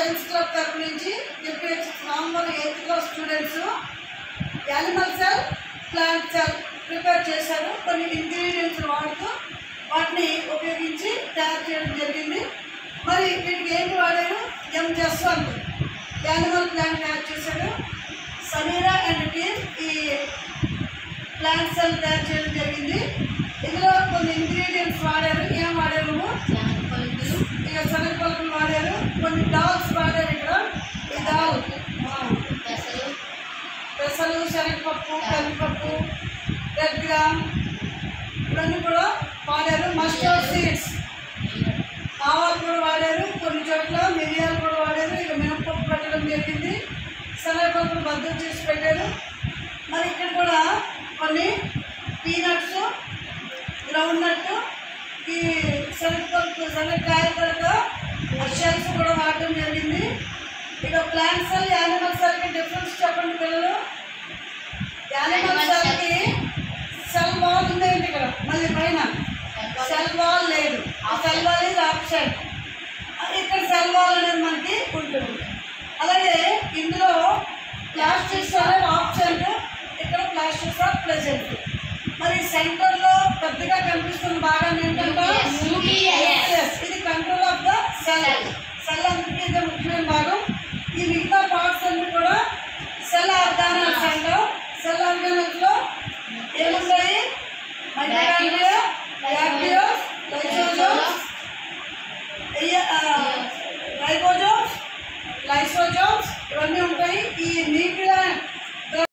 Science club తరఫు నుంచి November 8th class students animal cell plant cell prepare చేశారు. కొన్ని ఇంగ్రీడియంట్స్ వాడుతూ వాటిని ఉపయోగించి తయారు చేయడం జరిగింది. మరి వీటికి ఏంటి వాడారు? ఎం జస్వంత్ యానిమల్ ప్లాంట్ తయారు చేశాడు. సమీరా అండ్ టీమ్ ఈ ప్లాంట్ సెల్ తయారు చేయడం జరిగింది. ఇందులో కొన్ని ఇంగ్రీడియంట్స్ వాడారు. ఏం వాడారు? ఇక శనగ పలుకులు వాడారు. కొన్ని డాల్స్ వాడారు. ఇక్కడ ఈ దాల్ పెసలు, శనగపప్పు, కందిపప్పు, రెడ్ గ్రామ్ ఇవన్నీ కూడా వాడారు. మస్టర్డ్ సీడ్స్, ఆవాలు కూడా వాడారు. కొన్ని చోట్ల మిరియాలు కూడా వాడారు. ఇక మినపప్పు పెట్టడం జరిగింది. శనగపప్పును బద్దలు చేసి పెట్టారు. మరి ఇక్కడ కూడా కొన్ని పీనట్స్, గ్రౌండ్ నట్, ఈ శనగపప్పు శనగకాయలు కూడా షెల్స్ కూడా వాడటం జరిగింది. ఇక ప్లాంట్ సెల్ యానిమల్ సెల్కి డిఫరెన్స్ చెప్పండి పిల్లలు. యానిమల్ సెల్కి సెల్ వాల్ ఉందండి. ఇక్కడ మళ్ళీ పైన సెల్ వాల్ లేదు. సెల్ వాల్ ఇది ఆప్షన్. ఇక్కడ సెల్ వాల్ అనేది మనకి ఉంటుంది. అలాగే ఇందులో ప్లాస్టిక్స్ అనేది ఆప్షన్, ఇక్కడ ప్లాస్టిక్స్ ఆర్ ప్రెజెంట్. మరి సెంటర్లో పెద్దగా కనిపిస్తున్న భాగం ఏంటంటే ఇది control of the cell. Cell అందరికీ ఇదే ముఖ్యమైన భాగం. ఈ మిగతా పార్ట్స్ అన్ని కూడా సెల్ ఆర్గానల్స్ అంటాం. సెల్ ఆర్గానల్స్లో ఏముంటాయి? మైటోకాండ్రియా,